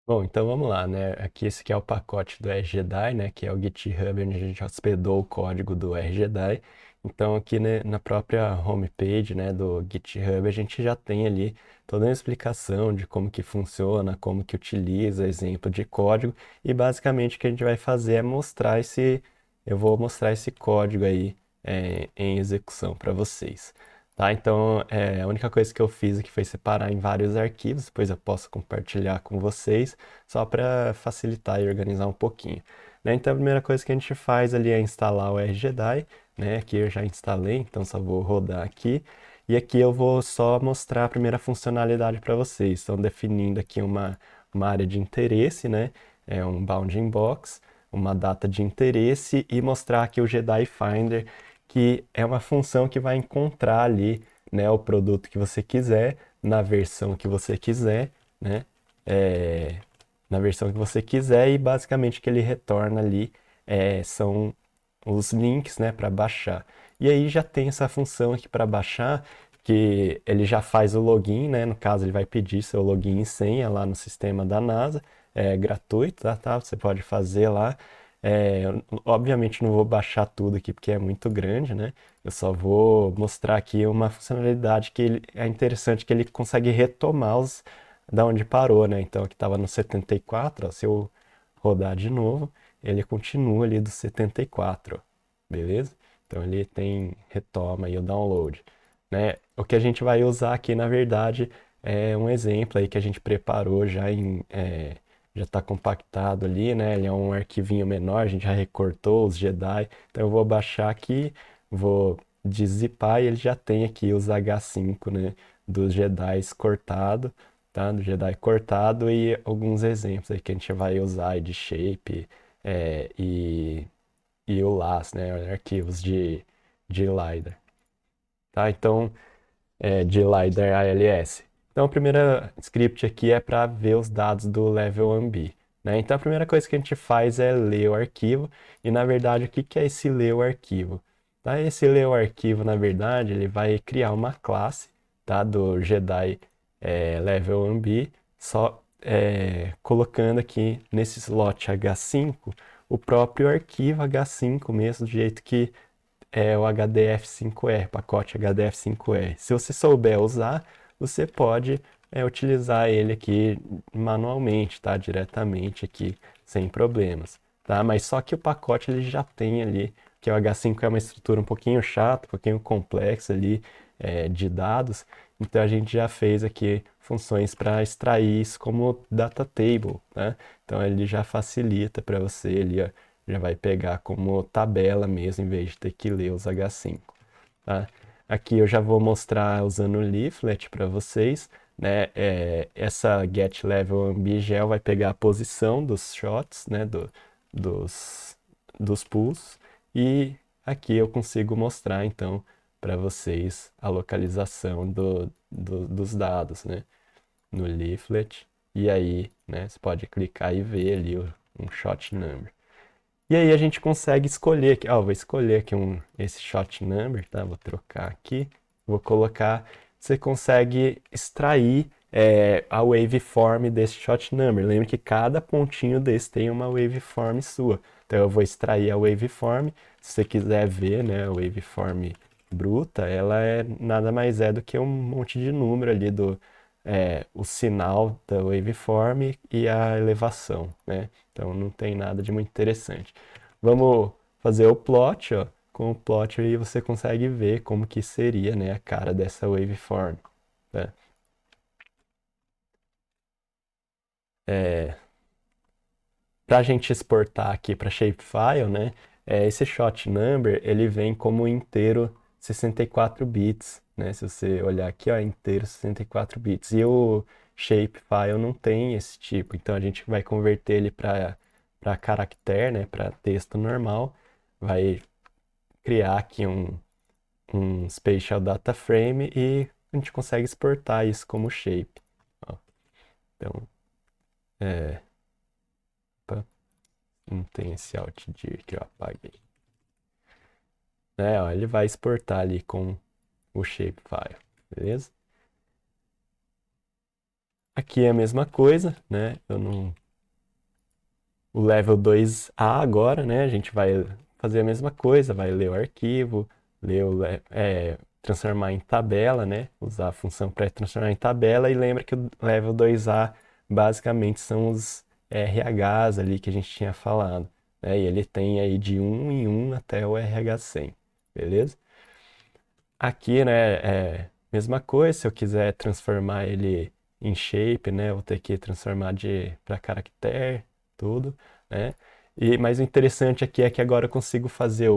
Bom, então vamos lá, né? Aqui esse aqui é o pacote do RGDI, né? Que é o GitHub onde a gente hospedou o código do RGDI. Então aqui, né, na própria homepage, né, do GitHub a gente já tem ali toda a explicação de como que funciona, como que utiliza, exemplo de código. E basicamente o que a gente vai fazer é eu vou mostrar esse código aí em execução para vocês. Tá, então, a única coisa que eu fiz aqui foi separar em vários arquivos, depois eu posso compartilhar com vocês, só para facilitar e organizar um pouquinho. Né? Então, a primeira coisa que a gente faz ali é instalar o RGDI, né? Aqui eu já instalei, então só vou rodar aqui. E aqui eu vou só mostrar a primeira funcionalidade para vocês. Estão definindo aqui uma área de interesse, né? É um bounding box, uma data de interesse e mostrar aqui o GDI Finder, que é uma função que vai encontrar ali, né, o produto que você quiser, na versão que você quiser, né, é, na versão que você quiser e basicamente o que ele retorna ali são os links, né, para baixar. E aí já tem essa função aqui para baixar, que ele já faz o login, né, no caso ele vai pedir seu login e senha lá no sistema da NASA, é gratuito, tá? Você pode fazer lá. Eu, obviamente não vou baixar tudo aqui porque é muito grande, né? Eu só vou mostrar aqui uma funcionalidade é interessante, que ele consegue retomar da onde parou, né? Então aqui estava no 74, ó, se eu rodar de novo, ele continua ali do 74, ó, beleza? Então ele retoma aí o download, né? O que a gente vai usar aqui, na verdade, é um exemplo aí que a gente preparou já está compactado ali, né? Ele é um arquivinho menor, a gente já recortou os Jedi. Então eu vou baixar aqui, vou deszipar e ele já tem aqui os H5, né? Dos Jedi cortado, tá? Do Jedi cortado e alguns exemplos aí que a gente vai usar de shape é, e, e o LAS, né? Arquivos de LiDAR, tá? Então, de LiDAR ALS. Então, a primeira script aqui é para ver os dados do Level 1B, né? Então, a primeira coisa que a gente faz é ler o arquivo. E, na verdade, o que que é esse ler o arquivo? Tá? Esse ler o arquivo, na verdade, ele vai criar uma classe, tá? Do Jedi Level 1B, só colocando aqui nesse slot H5 o próprio arquivo H5 mesmo, do jeito que é o HDF5R, pacote HDF5R. Se você souber usar, você pode utilizar ele aqui manualmente, tá? Diretamente aqui, sem problemas, tá? Mas só que o pacote ele já tem ali, que o H5 é uma estrutura um pouquinho chata, um pouquinho complexa ali de dados, então a gente já fez aqui funções para extrair isso como data table, né? Então ele já facilita para você ali, ó, já vai pegar como tabela mesmo, em vez de ter que ler os H5, tá? Aqui eu já vou mostrar usando o leaflet para vocês, né? Essa get level ambigel vai pegar a posição dos shots, né? Dos, dos pulls, e aqui eu consigo mostrar então para vocês a localização dos dados, né? No leaflet, e aí, né? Você pode clicar e ver ali um shot number. E aí a gente consegue escolher aqui, ó, vou escolher aqui esse shot number, tá? Vou trocar aqui, vou colocar, você consegue extrair a waveform desse shot number. Lembre que cada pontinho desse tem uma waveform sua. Então eu vou extrair a waveform, se você quiser ver, né, a waveform bruta, ela nada mais é do que um monte de número ali o sinal da waveform e a elevação, né? Então não tem nada de muito interessante. Vamos fazer o plot, ó. Com o plot aí você consegue ver como que seria, né, a cara dessa waveform, né? Para a gente exportar aqui para shapefile, né, esse shot number ele vem como inteiro 64 bits, né? Se você olhar aqui, ó, inteiro 64 bits. E o shapefile não tem esse tipo, então a gente vai converter ele para caractere, né, para texto normal, vai criar aqui um Spatial Data Frame e a gente consegue exportar isso como shape. Ó. Então, é, opa, não tem esse Alt-dir que eu apaguei. Ó, ele vai exportar ali com o shapefile, beleza? Aqui é a mesma coisa, né? Eu o level 2A agora, né? A gente vai fazer a mesma coisa, vai ler o arquivo, ler transformar em tabela, né? Usar a função para transformar em tabela e lembra que o level 2A basicamente são os RHs ali que a gente tinha falado, né? E ele tem aí de um em um até o RH 100, beleza? Aqui, né, mesma coisa, se eu quiser transformar ele em shape, né, eu vou ter que transformar de para caractere, tudo, né? Mas o interessante aqui é que agora eu consigo fazer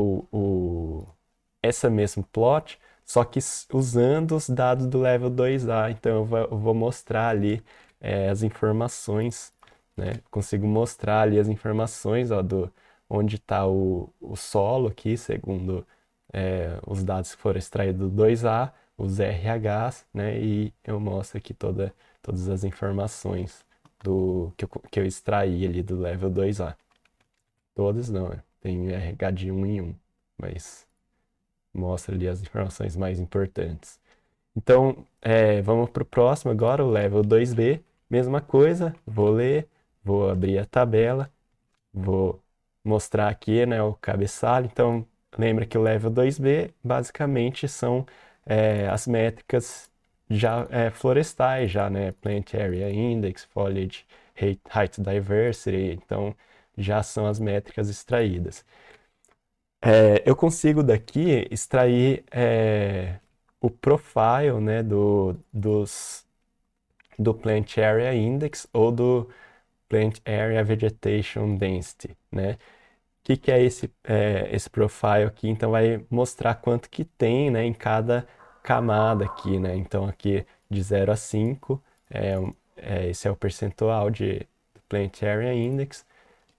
essa mesmo plot, só que usando os dados do level 2A. Então eu vou mostrar ali as informações, né? Consigo mostrar ali as informações, ó, do onde está o solo aqui, segundo os dados que foram extraídos do 2A, os RHs, né? E eu mostro aqui todas as informações que eu extraí ali do level 2A. Todas não, né? Tem RH de um em um, mas mostra ali as informações mais importantes. Então, vamos para o próximo agora, o level 2B. Mesma coisa, vou ler, vou abrir a tabela, vou mostrar aqui, né, o cabeçalho. Então, lembra que o level 2B basicamente são as métricas já florestais, já, né? Plant Area Index, Foliage Height Diversity. Então, já são as métricas extraídas. Eu consigo daqui extrair o profile, né, do Plant Area Index ou do Plant Area Vegetation Density, né? O que é esse profile aqui? Então vai mostrar quanto que tem, né, em cada camada aqui, né? Então aqui de 0 a 5, esse é o percentual de Plant Area Index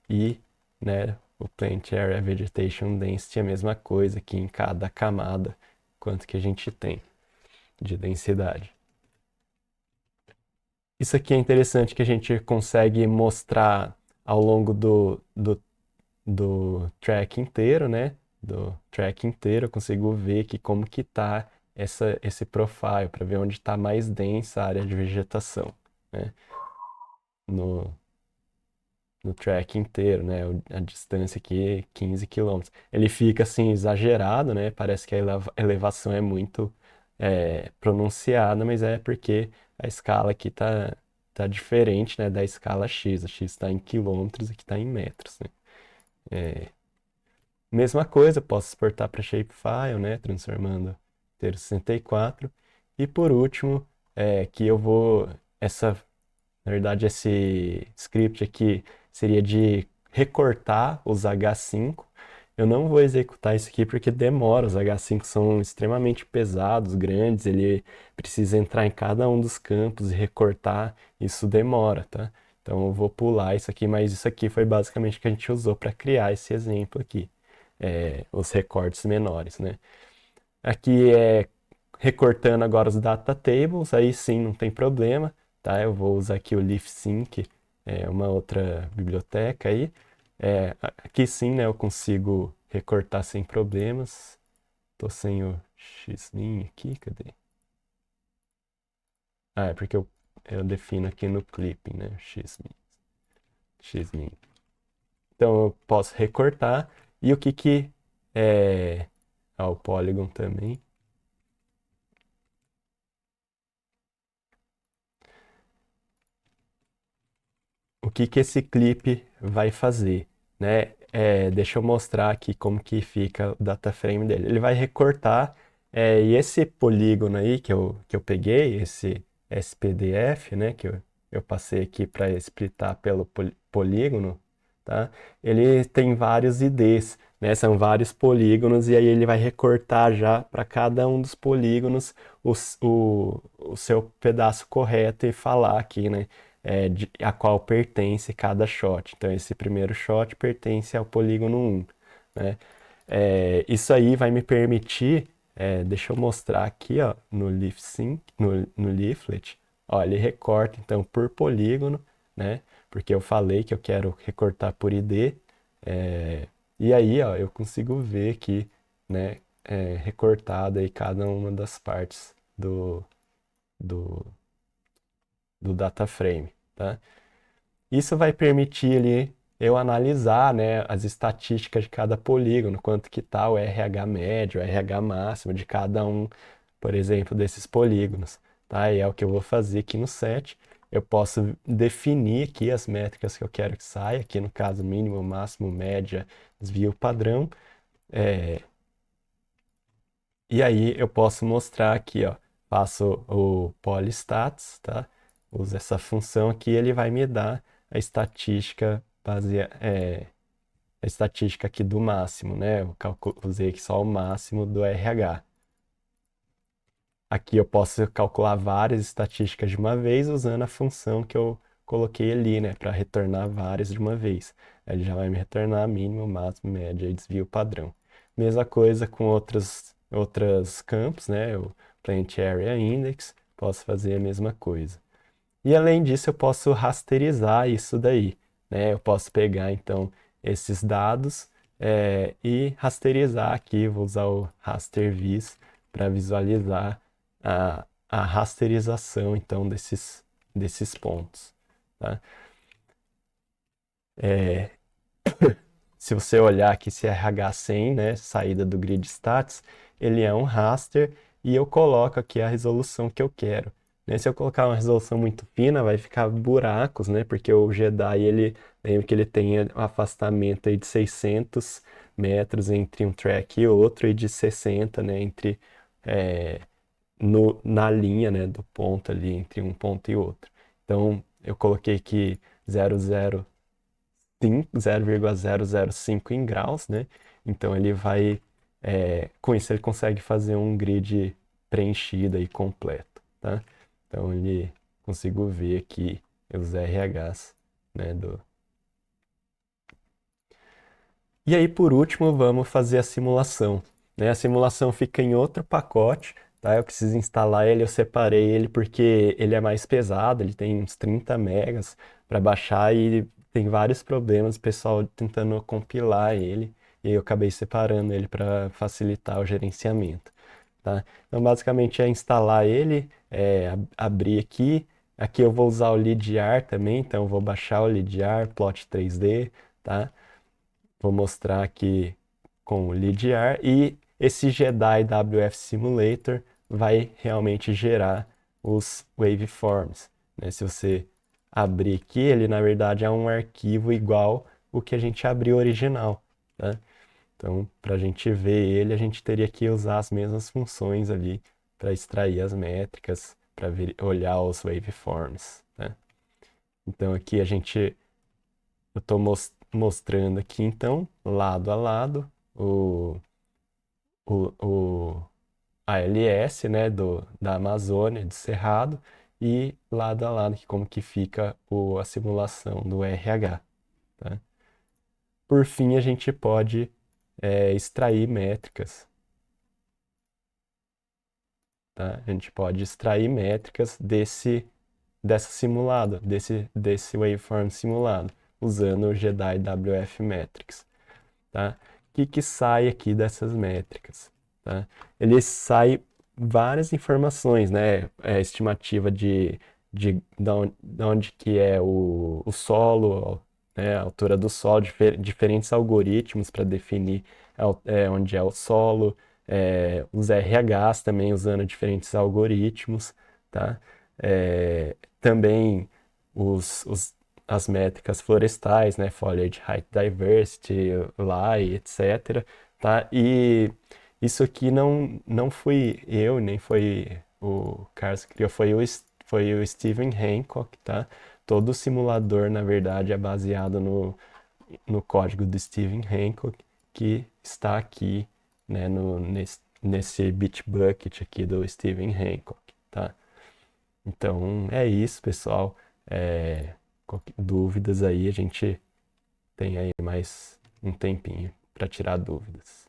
e, né, o Plant Area Vegetation Density é a mesma coisa aqui em cada camada, quanto que a gente tem de densidade. Isso aqui é interessante que a gente consegue mostrar ao longo do track inteiro, né? Do track inteiro, eu consigo ver que como que tá esse profile, para ver onde está mais densa a área de vegetação, né? No, no track inteiro, né? A distância aqui é 15 quilômetros. Ele fica assim exagerado, né? Parece que a elevação é muito pronunciada, mas é porque a escala aqui tá diferente, né, da escala X. A X está em quilômetros e aqui está em metros, né? Mesma coisa, posso exportar para shapefile, né, transformando ter 64. E por último, que eu vou na verdade, esse script aqui seria de recortar os H5. Eu não vou executar isso aqui porque demora. Os H5 são extremamente pesados, grandes. Ele precisa entrar em cada um dos campos e recortar. Isso demora, tá? Então eu vou pular isso aqui, mas isso aqui foi basicamente o que a gente usou para criar esse exemplo aqui. Os recortes menores, né? Aqui recortando agora os data tables, aí sim não tem problema, tá? Eu vou usar aqui o LeafSync, uma outra biblioteca aí. Aqui sim, né, eu consigo recortar sem problemas. Tô sem o xmin aqui, cadê? Ah, é porque eu defino aqui no clipping, né, xmin. Então eu posso recortar e o que que é... o Polygon também. O que que esse clipe vai fazer, né? Deixa eu mostrar aqui como que fica o data frame dele. Ele vai recortar, e esse polígono aí que eu peguei, esse SPDF, né, que eu passei aqui para splitar pelo polígono, tá? Ele tem vários IDs, né? São vários polígonos e aí ele vai recortar já para cada um dos polígonos o seu pedaço correto e falar aqui, né? A qual pertence cada shot. Então, esse primeiro shot pertence ao polígono 1, né? Isso aí vai me permitir, deixa eu mostrar aqui, ó, no LeafSync, no Leaflet, ó, ele recorta então por polígono, né? Porque eu falei que eu quero recortar por ID, e aí, ó, eu consigo ver aqui, né, recortada aí cada uma das partes do, do data frame, tá? Isso vai permitir ali eu analisar, né, as estatísticas de cada polígono, quanto que está o RH médio, o RH máximo de cada um, por exemplo, desses polígonos, tá? E é o que eu vou fazer aqui no set. Eu posso definir aqui as métricas que eu quero que saia, aqui no caso mínimo, máximo, média, desvio padrão. E aí eu posso mostrar aqui, ó, faço o polystats, tá? Uso essa função aqui, ele vai me dar a estatística a estatística aqui do máximo, né? Eu usei aqui só o máximo do RH. Aqui eu posso calcular várias estatísticas de uma vez usando a função que eu coloquei ali, né? Para retornar várias de uma vez. Ele já vai me retornar mínimo, máximo, média e desvio padrão. Mesma coisa com outros campos, né? O Plant Area Index, posso fazer a mesma coisa. E além disso, eu posso rasterizar isso daí, né? Eu posso pegar então esses dados e rasterizar aqui, vou usar o raster vis para visualizar a rasterização então desses pontos, tá? Se você olhar aqui esse RH100, né, saída do grid stats, ele é um raster e eu coloco aqui a resolução que eu quero. Né? Se eu colocar uma resolução muito fina, vai ficar buracos, né? Porque o Jedi, lembra que ele tem um afastamento aí de 600 metros entre um track e outro e de 60, né, entre na linha, né, do ponto ali entre um ponto e outro. Então, eu coloquei aqui 0,005 em graus, né? Então ele vai, com isso ele consegue fazer um grid preenchido e completo, tá? Então ele consigo ver aqui os RHs, né, E aí por último vamos fazer a simulação, né? A simulação fica em outro pacote, tá? Eu preciso instalar ele, eu separei ele porque ele é mais pesado, ele tem uns 30 megas para baixar e tem vários problemas, o pessoal tentando compilar ele, e aí eu acabei separando ele para facilitar o gerenciamento, tá? Então basicamente é instalar ele, abrir aqui eu vou usar o LiDAR também, então eu vou baixar o LiDAR, Plot 3D, tá? Vou mostrar aqui com o LiDAR e esse Jedi WF Simulator vai realmente gerar os waveforms, né? Se você abrir aqui, ele na verdade é um arquivo igual o que a gente abriu original, tá? Então, para a gente ver ele, a gente teria que usar as mesmas funções ali para extrair as métricas, para olhar os waveforms, né? Então aqui eu estou mostrando aqui então, lado a lado, o ALS, né, da Amazônia, de Cerrado, e lado a lado aqui como que fica a simulação do RH, tá? Por fim, a gente pode extrair métricas, tá? A gente pode extrair métricas dessa simulada, desse waveform simulado, usando o Jedi WF Metrics, tá? O que que sai aqui dessas métricas, tá? Ele sai várias informações, né? Estimativa de onde que é o solo, né? A altura do solo, diferentes algoritmos para definir onde é o solo, os RHs também usando diferentes algoritmos, tá? Também as métricas florestais, né, foliage height diversity, lie, etc, tá? E isso aqui não fui eu, nem foi o Carlos que criou, foi o Stephen Hancock, tá? Todo o simulador, na verdade, é baseado no código do Stephen Hancock, que está aqui, né, nesse Bitbucket aqui do Stephen Hancock, tá? Então é isso, pessoal. Qualquer dúvidas aí, a gente tem aí mais um tempinho para tirar dúvidas.